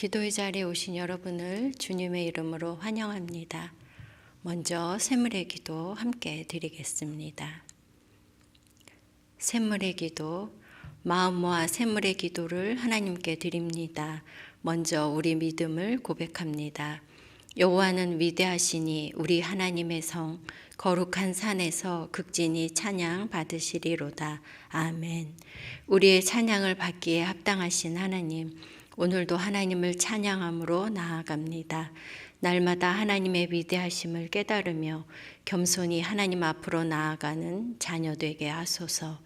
기도의 자리에 오신 여러분을 주님의 이름으로 환영합니다. 먼저 샘물의 기도 함께 드리겠습니다. 샘물의 기도, 마음 모아 샘물의 기도를 하나님께 드립니다. 먼저 우리 믿음을 고백합니다. 여호와는 위대하시니 우리 하나님의 성 거룩한 산에서 극진히 찬양 받으시리로다. 아멘. 우리의 찬양을 받기에 합당하신 하나님, 오늘도 하나님을 찬양함으로 나아갑니다. 날마다 하나님의 위대하심을 깨달으며 겸손히 하나님 앞으로 나아가는 자녀 되게 하소서.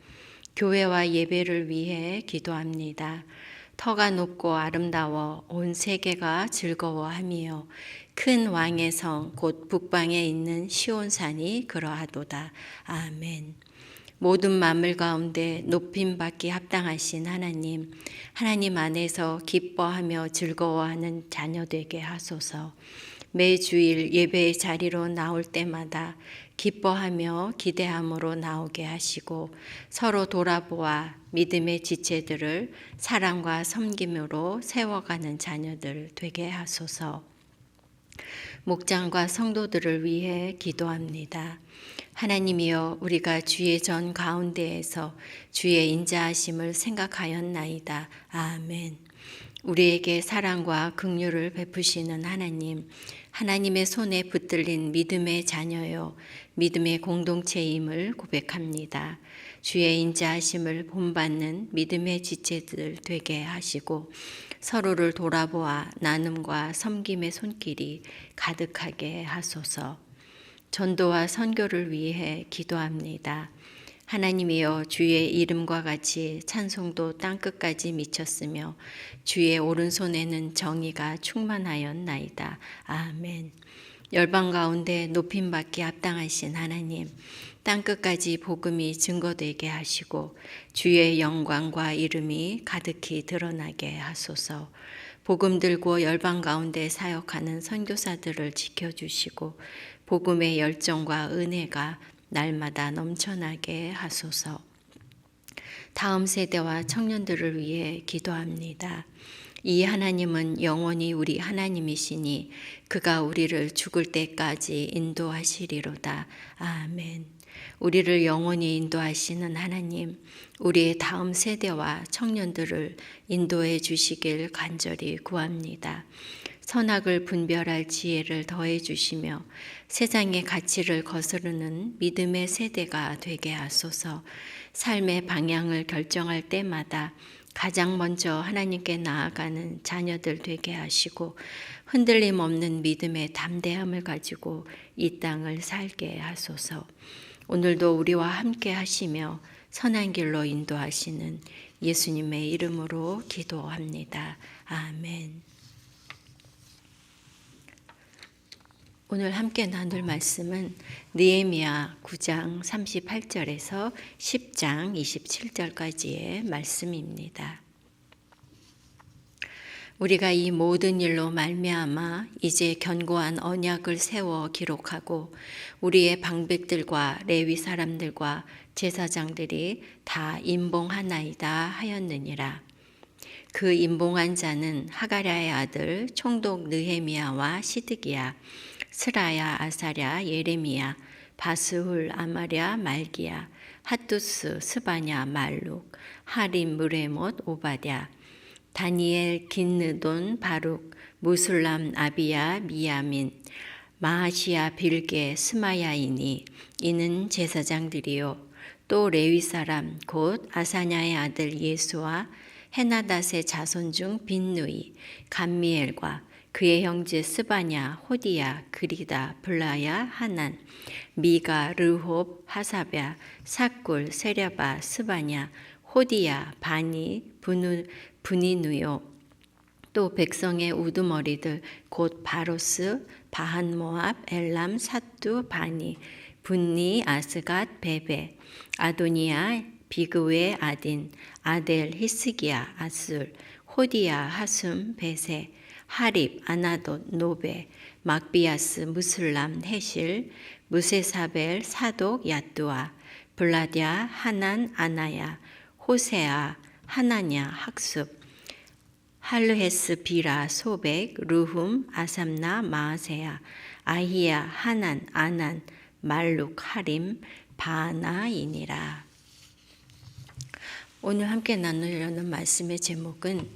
교회와 예배를 위해 기도합니다. 터가 높고 아름다워 온 세계가 즐거워하며 큰 왕의 성 곧 북방에 있는 시온산이 그러하도다. 아멘. 모든 만물 가운데 높임받기 합당하신 하나님, 하나님 안에서 기뻐하며 즐거워하는 자녀 되게 하소서. 매주일 예배의 자리로 나올 때마다 기뻐하며 기대함으로 나오게 하시고 서로 돌아보아 믿음의 지체들을 사랑과 섬김으로 세워가는 자녀들 되게 하소서. 목장과 성도들을 위해 기도합니다. 하나님이여, 우리가 주의 전 가운데에서 주의 인자하심을 생각하였나이다. 아멘. 우리에게 사랑과 긍휼을 베푸시는 하나님, 하나님의 손에 붙들린 믿음의 자녀요, 믿음의 공동체임을 고백합니다. 주의 인자하심을 본받는 믿음의 지체들 되게 하시고 서로를 돌아보아 나눔과 섬김의 손길이 가득하게 하소서. 전도와 선교를 위해 기도합니다. 하나님이여, 주의 이름과 같이 찬송도 땅끝까지 미쳤으며 주의 오른손에는 정의가 충만하였나이다. 아멘. 열방 가운데 높임받기 합당하신 하나님, 땅끝까지 복음이 증거되게 하시고 주의 영광과 이름이 가득히 드러나게 하소서. 복음 들고 열방 가운데 사역하는 선교사들을 지켜주시고 복음의 열정과 은혜가 날마다 넘쳐나게 하소서. 다음 세대와 청년들을 위해 기도합니다. 이 하나님은 영원히 우리 하나님이시니 그가 우리를 죽을 때까지 인도하시리로다. 아멘. 우리를 영원히 인도하시는 하나님, 우리의 다음 세대와 청년들을 인도해 주시길 간절히 구합니다. 선악을 분별할 지혜를 더해 주시며 세상의 가치를 거스르는 믿음의 세대가 되게 하소서. 삶의 방향을 결정할 때마다 가장 먼저 하나님께 나아가는 자녀들 되게 하시고 흔들림 없는 믿음의 담대함을 가지고 이 땅을 살게 하소서. 오늘도 우리와 함께 하시며 선한 길로 인도하시는 예수님의 이름으로 기도합니다. 아멘. 오늘 함께 나눌 말씀은 느헤미야 9장 38절에서 10장 27절까지의 말씀입니다. 우리가 이 모든 일로 말미암아 이제 견고한 언약을 세워 기록하고 우리의 방백들과 레위 사람들과 제사장들이 다 임봉하나이다 하였느니라. 그 임봉한 자는 하가랴의 아들 총독 느헤미야와 시드기야, 스라야, 아사랴, 예레미야, 바스훌, 아마랴, 말기야, 핫두스, 스바냐, 말룩, 하림, 무레못, 오바댜, 다니엘, 긴느돈, 바룩, 무술람, 아비야, 미야민, 마하시야, 빌게, 스마야이니 이는 제사장들이요. 또 레위 사람 곧 아사냐의 아들 예수와 헤나닷의 자손 중 빈누이, 감미엘과 그의 형제 스바냐, 호디야, 그리다, 블라야, 하난, 미가, 르홉, 하사랴, 삭굴, 세랴바, 스바냐, 호디야, 바니, 분이누요. 또 백성의 우두머리들 곧 바로스, 바한모압, 엘람, 사뚜, 바니, 분니, 아스갓, 베베, 아도니야, 비그웨, 아딘, 아델, 히스기야, 아술, 호디야, 하숨, 베세, 하립, 아나돗, 노베, 막비아스, 무술람, 헤실, 무세사벨, 사독, 야뚜아, 블라디아, 하난, 아나야, 호세아, 하나냐, 학습, 할르헤스, 비라, 소백, 르훔, 아삼나, 마아세야, 아히야, 하난, 아난, 말룩, 하림, 바나이니라. 오늘 함께 나누려는 말씀의 제목은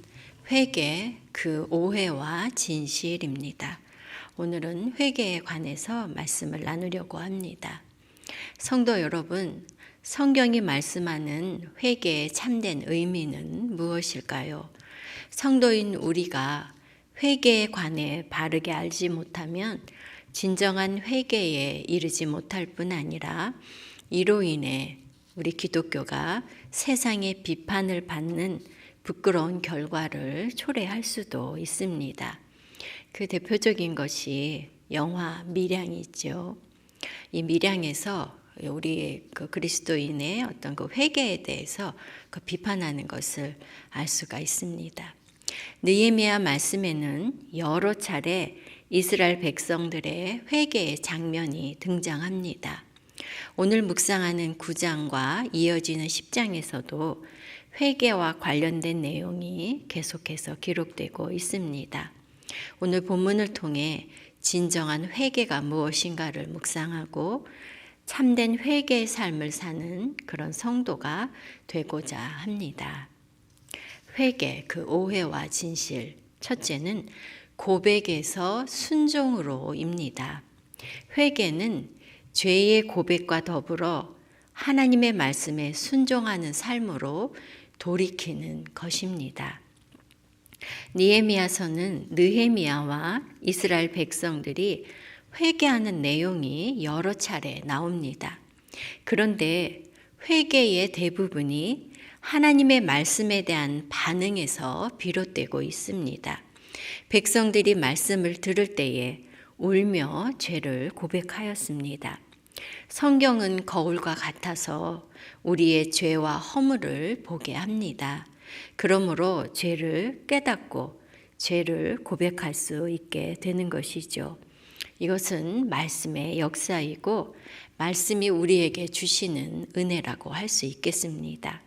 회개, 그 오해와 진실입니다. 오늘은 회개에 관해서 말씀을 나누려고 합니다. 성도 여러분, 성경이 말씀하는 회개의 참된 의미는 무엇일까요? 성도인 우리가 회개에 관해 바르게 알지 못하면 진정한 회개에 이르지 못할 뿐 아니라 이로 인해 우리 기독교가 세상의 비판을 받는 부끄러운 결과를 초래할 수도 있습니다. 그 대표적인 것이 영화 밀양이죠. 이 밀양에서 우리 그 그리스도인의 어떤 그 회개에 대해서 그 비판하는 것을 알 수가 있습니다. 느헤미야 말씀에는 여러 차례 이스라엘 백성들의 회개의 장면이 등장합니다. 오늘 묵상하는 9장과 이어지는 10장에서도 회개와 관련된 내용이 계속해서 기록되고 있습니다. 오늘 본문을 통해 진정한 회개가 무엇인가를 묵상하고 참된 회개의 삶을 사는 그런 성도가 되고자 합니다. 회개, 그 오해와 진실. 첫째는 고백에서 순종으로입니다. 회개는 죄의 고백과 더불어 하나님의 말씀에 순종하는 삶으로 돌이키는 것입니다. 느헤미야서는 느헤미야와 이스라엘 백성들이 회개하는 내용이 여러 차례 나옵니다. 그런데 회개의 대부분이 하나님의 말씀에 대한 반응에서 비롯되고 있습니다. 백성들이 말씀을 들을 때에 울며 죄를 고백하였습니다. 성경은 거울과 같아서 우리의 죄와 허물을 보게 합니다. 그러므로 죄를 깨닫고 죄를 고백할 수 있게 되는 것이죠. 이것은 말씀의 역사이고 말씀이 우리에게 주시는 은혜라고 할 수 있겠습니다.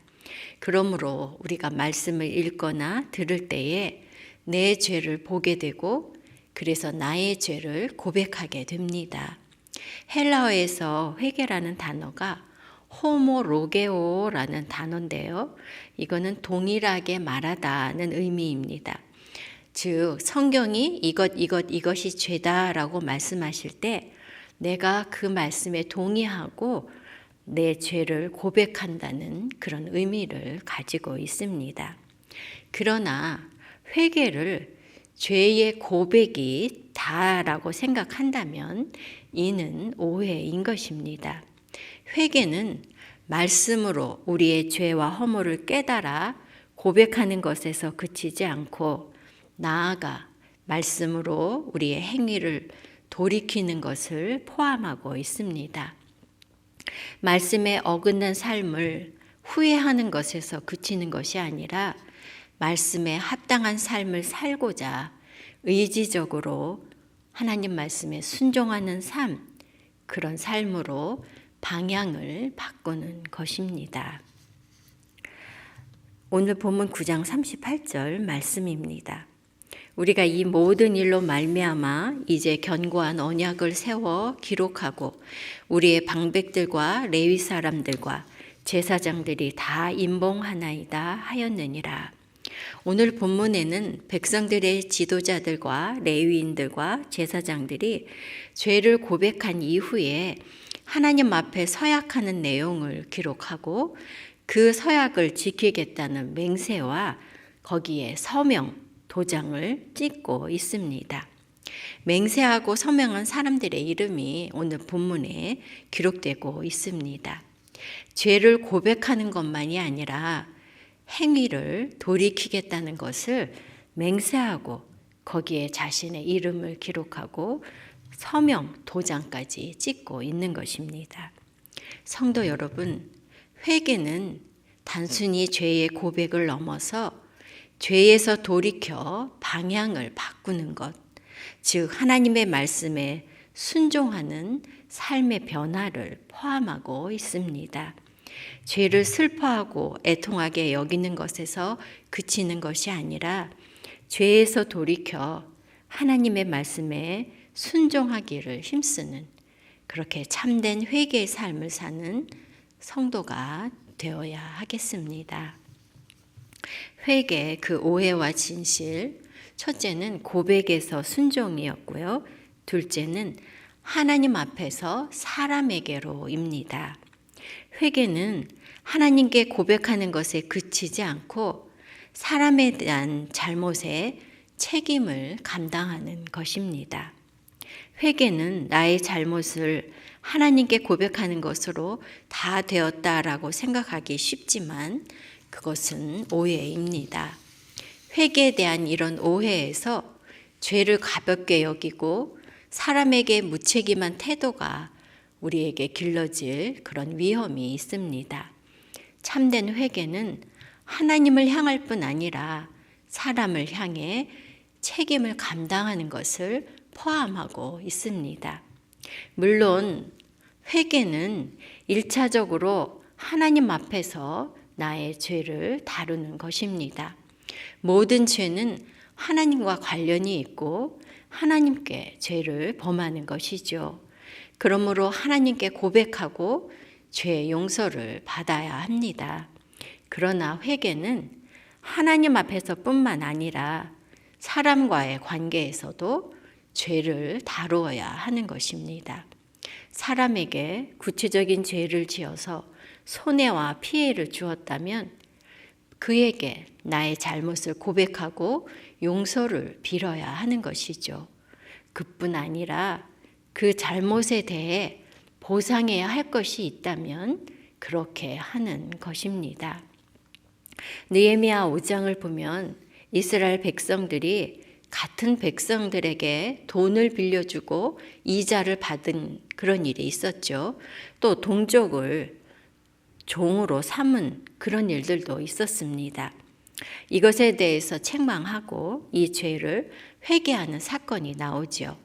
그러므로 우리가 말씀을 읽거나 들을 때에 내 죄를 보게 되고 그래서 나의 죄를 고백하게 됩니다. 헬라어에서 회개라는 단어가 호모로게오라는 단어인데요. 이거는 동일하게 말하다는 의미입니다. 즉 성경이 이것이 죄다라고 말씀하실 때 내가 그 말씀에 동의하고 내 죄를 고백한다는 그런 의미를 가지고 있습니다. 그러나 회개를 죄의 고백이 다라고 생각한다면 이는 오해인 것입니다. 회개는 말씀으로 우리의 죄와 허물을 깨달아 고백하는 것에서 그치지 않고 나아가 말씀으로 우리의 행위를 돌이키는 것을 포함하고 있습니다. 말씀에 어긋난 삶을 후회하는 것에서 그치는 것이 아니라 말씀에 합당한 삶을 살고자 의지적으로 하나님 말씀에 순종하는 삶, 그런 삶으로 방향을 바꾸는 것입니다. 오늘 본문 9장 38절 말씀입니다. 우리가 이 모든 일로 말미암아 이제 견고한 언약을 세워 기록하고 우리의 방백들과 레위 사람들과 제사장들이 다 임봉하나이다 하였느니라. 오늘 본문에는 백성들의 지도자들과 레위인들과 제사장들이 죄를 고백한 이후에 하나님 앞에 서약하는 내용을 기록하고 그 서약을 지키겠다는 맹세와 거기에 서명, 도장을 찍고 있습니다. 맹세하고 서명한 사람들의 이름이 오늘 본문에 기록되고 있습니다. 죄를 고백하는 것만이 아니라 행위를 돌이키겠다는 것을 맹세하고 거기에 자신의 이름을 기록하고 서명, 도장까지 찍고 있는 것입니다. 성도 여러분, 회개는 단순히 죄의 고백을 넘어서 죄에서 돌이켜 방향을 바꾸는 것, 즉 하나님의 말씀에 순종하는 삶의 변화를 포함하고 있습니다. 죄를 슬퍼하고 애통하게 여기는 것에서 그치는 것이 아니라 죄에서 돌이켜 하나님의 말씀에 순종하기를 힘쓰는 그렇게 참된 회개의 삶을 사는 성도가 되어야 하겠습니다. 회개, 그 오해와 진실, 첫째는 고백에서 순종이었고요. 둘째는 하나님 앞에서 사람에게로입니다. 회개는 하나님께 고백하는 것에 그치지 않고 사람에 대한 잘못에 책임을 감당하는 것입니다. 회개는 나의 잘못을 하나님께 고백하는 것으로 다 되었다라고 생각하기 쉽지만 그것은 오해입니다. 회개에 대한 이런 오해에서 죄를 가볍게 여기고 사람에게 무책임한 태도가 우리에게 길러질 그런 위험이 있습니다. 참된 회개는 하나님을 향할 뿐 아니라 사람을 향해 책임을 감당하는 것을 포함하고 있습니다. 물론 회개는 1차적으로 하나님 앞에서 나의 죄를 다루는 것입니다. 모든 죄는 하나님과 관련이 있고 하나님께 죄를 범하는 것이죠. 그러므로 하나님께 고백하고 죄의 용서를 받아야 합니다. 그러나 회개는 하나님 앞에서뿐만 아니라 사람과의 관계에서도 죄를 다루어야 하는 것입니다. 사람에게 구체적인 죄를 지어서 손해와 피해를 주었다면 그에게 나의 잘못을 고백하고 용서를 빌어야 하는 것이죠. 그뿐 아니라 그 잘못에 대해 보상해야 할 것이 있다면 그렇게 하는 것입니다. 느헤미야 5장을 보면 이스라엘 백성들이 같은 백성들에게 돈을 빌려주고 이자를 받은 그런 일이 있었죠. 또 동족을 종으로 삼은 그런 일들도 있었습니다. 이것에 대해서 책망하고 이 죄를 회개하는 사건이 나오죠.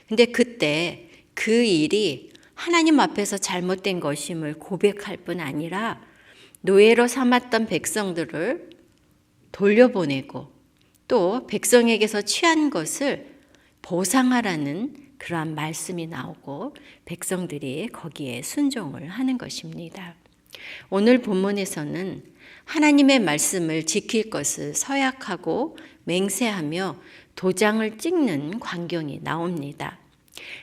근데 그때 그 일이 하나님 앞에서 잘못된 것임을 고백할 뿐 아니라 노예로 삼았던 백성들을 돌려보내고 또 백성에게서 취한 것을 보상하라는 그러한 말씀이 나오고 백성들이 거기에 순종을 하는 것입니다. 오늘 본문에서는 하나님의 말씀을 지킬 것을 서약하고 맹세하며 도장을 찍는 광경이 나옵니다.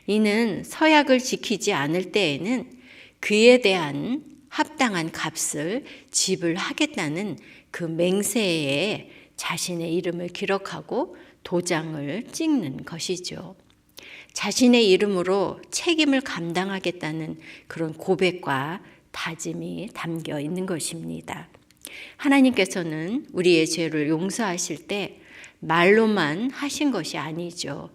이는 서약을 지키지 않을 때에는 그에 대한 합당한 값을 지불하겠다는 그 맹세에 자신의 이름을 기록하고 도장을 찍는 것이죠. 자신의 이름으로 책임을 감당하겠다는 그런 고백과 다짐이 담겨 있는 것입니다. 하나님께서는 우리의 죄를 용서하실 때 말로만 하신 것이 아니죠.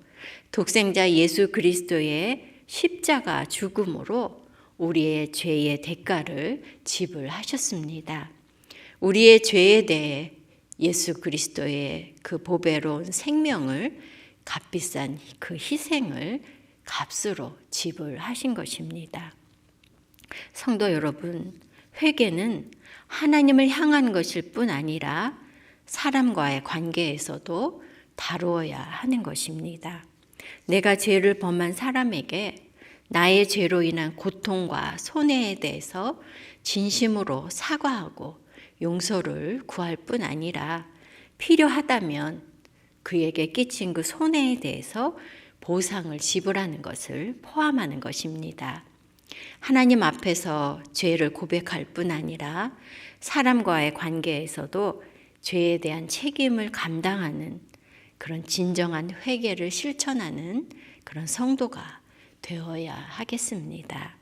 독생자 예수 그리스도의 십자가 죽음으로 우리의 죄의 대가를 지불하셨습니다. 우리의 죄에 대해 예수 그리스도의 그 보배로운 생명을 값비싼 그 희생을 값으로 지불하신 것입니다. 성도 여러분, 회개는 하나님을 향한 것일 뿐 아니라 사람과의 관계에서도 다루어야 하는 것입니다. 내가 죄를 범한 사람에게 나의 죄로 인한 고통과 손해에 대해서 진심으로 사과하고 용서를 구할 뿐 아니라 필요하다면 그에게 끼친 그 손해에 대해서 보상을 지불하는 것을 포함하는 것입니다. 하나님 앞에서 죄를 고백할 뿐 아니라 사람과의 관계에서도 죄에 대한 책임을 감당하는 그런 진정한 회개를 실천하는 그런 성도가 되어야 하겠습니다.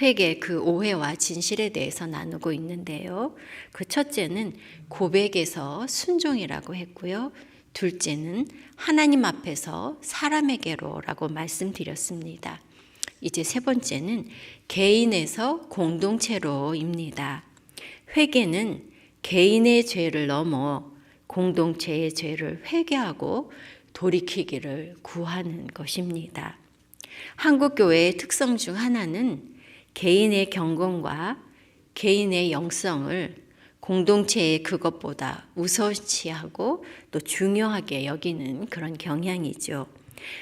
회개, 그 오해와 진실에 대해서 나누고 있는데요. 그 첫째는 고백에서 순종이라고 했고요. 둘째는 하나님 앞에서 사람에게로라고 말씀드렸습니다. 이제 세 번째는 개인에서 공동체로입니다. 회개는 개인의 죄를 넘어 공동체의 죄를 회개하고 돌이키기를 구하는 것입니다. 한국교회의 특성 중 하나는 개인의 경건과 개인의 영성을 공동체의 그것보다 우선시하고 또 중요하게 여기는 그런 경향이죠.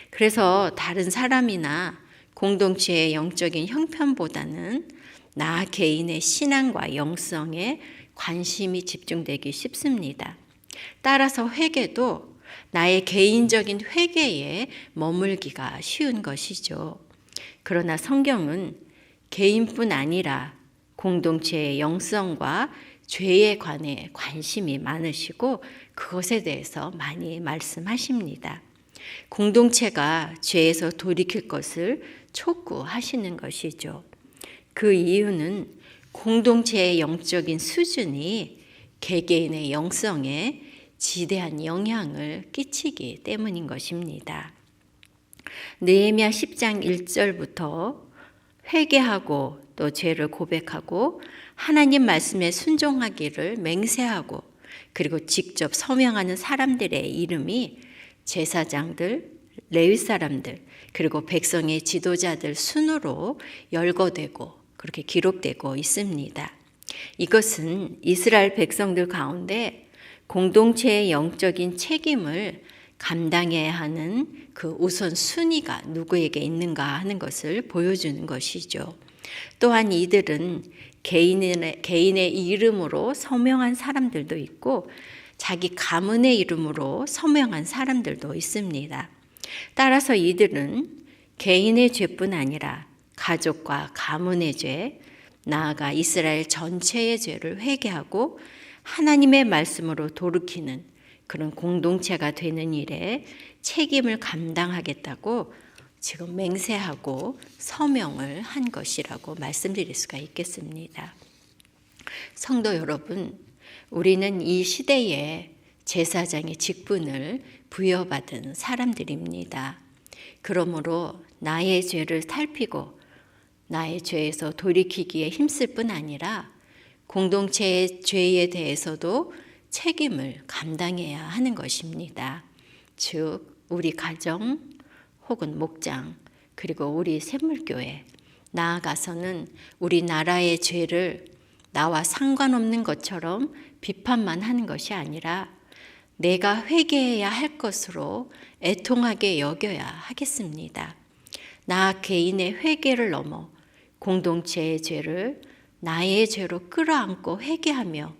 그래서 다른 사람이나 공동체의 영적인 형편보다는 나 개인의 신앙과 영성에 관심이 집중되기 쉽습니다. 따라서 회개도 나의 개인적인 회개에 머물기가 쉬운 것이죠. 그러나 성경은 개인뿐 아니라 공동체의 영성과 죄에 관해 관심이 많으시고 그것에 대해서 많이 말씀하십니다. 공동체가 죄에서 돌이킬 것을 촉구하시는 것이죠. 그 이유는 공동체의 영적인 수준이 개개인의 영성에 지대한 영향을 끼치기 때문인 것입니다. 느헤미야 10장 1절부터 회개하고 또 죄를 고백하고 하나님 말씀에 순종하기를 맹세하고 그리고 직접 서명하는 사람들의 이름이 제사장들, 레위 사람들, 그리고 백성의 지도자들 순으로 열거되고 그렇게 기록되고 있습니다. 이것은 이스라엘 백성들 가운데 공동체의 영적인 책임을 감당해야 하는 그 우선 순위가 누구에게 있는가 하는 것을 보여주는 것이죠. 또한 이들은 개인의 이름으로 서명한 사람들도 있고 자기 가문의 이름으로 서명한 사람들도 있습니다. 따라서 이들은 개인의 죄뿐 아니라 가족과 가문의 죄, 나아가 이스라엘 전체의 죄를 회개하고 하나님의 말씀으로 돌이키는 그런 공동체가 되는 일에 책임을 감당하겠다고 지금 맹세하고 서명을 한 것이라고 말씀드릴 수가 있겠습니다. 성도 여러분, 우리는 이 시대에 제사장의 직분을 부여받은 사람들입니다. 그러므로 나의 죄를 살피고 나의 죄에서 돌이키기에 힘쓸 뿐 아니라 공동체의 죄에 대해서도 책임을 감당해야 하는 것입니다. 즉, 우리 가정 혹은 목장 그리고 우리 샘물교회 나아가서는 우리나라의 죄를 나와 상관없는 것처럼 비판만 하는 것이 아니라 내가 회개해야 할 것으로 애통하게 여겨야 하겠습니다. 나 개인의 회개를 넘어 공동체의 죄를 나의 죄로 끌어안고 회개하며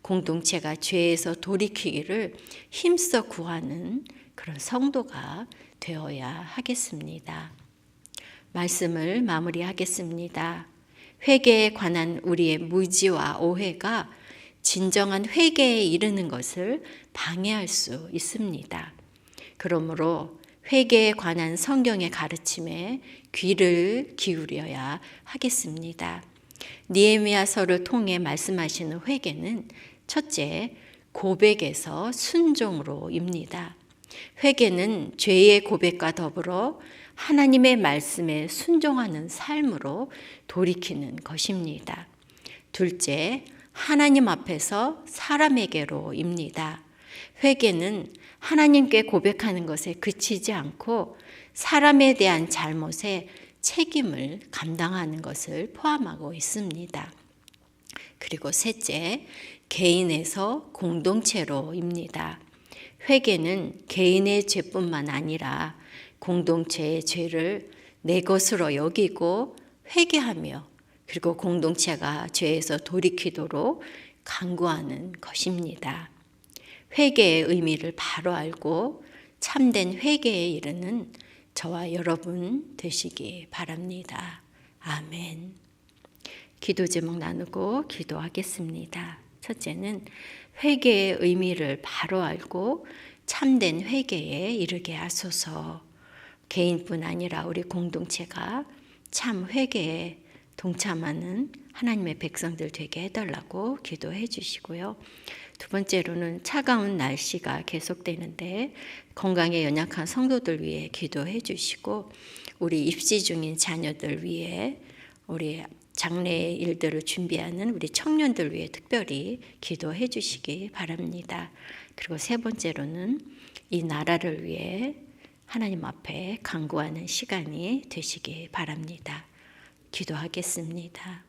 공동체가 죄에서 돌이키기를 힘써 구하는 그런 성도가 되어야 하겠습니다. 말씀을 마무리하겠습니다. 회개에 관한 우리의 무지와 오해가 진정한 회개에 이르는 것을 방해할 수 있습니다. 그러므로 회개에 관한 성경의 가르침에 귀를 기울여야 하겠습니다. 느헤미야서를 통해 말씀하시는 회개는 첫째, 고백에서 순종으로입니다. 회개는 죄의 고백과 더불어 하나님의 말씀에 순종하는 삶으로 돌이키는 것입니다. 둘째, 하나님 앞에서 사람에게로입니다. 회개는 하나님께 고백하는 것에 그치지 않고 사람에 대한 잘못에 책임을 감당하는 것을 포함하고 있습니다. 그리고 셋째, 개인에서 공동체로입니다. 회개는 개인의 죄뿐만 아니라 공동체의 죄를 내 것으로 여기고 회개하며 그리고 공동체가 죄에서 돌이키도록 간구하는 것입니다. 회개의 의미를 바로 알고 참된 회개에 이르는 저와 여러분 되시기 바랍니다. 아멘. 기도 제목 나누고 기도하겠습니다. 첫째는 회개의 의미를 바로 알고 참된 회개에 이르게 하소서. 개인뿐 아니라 우리 공동체가 참 회개에 동참하는 하나님의 백성들 되게 해달라고 기도해 주시고요. 두 번째로는 차가운 날씨가 계속되는데 건강에 연약한 성도들 위해 기도해 주시고 우리 입시 중인 자녀들 위해 우리 장래 일들을 준비하는 우리 청년들 위해 특별히 기도해 주시기 바랍니다. 그리고 세 번째로는 이 나라를 위해 하나님 앞에 간구하는 시간이 되시기 바랍니다. 기도하겠습니다.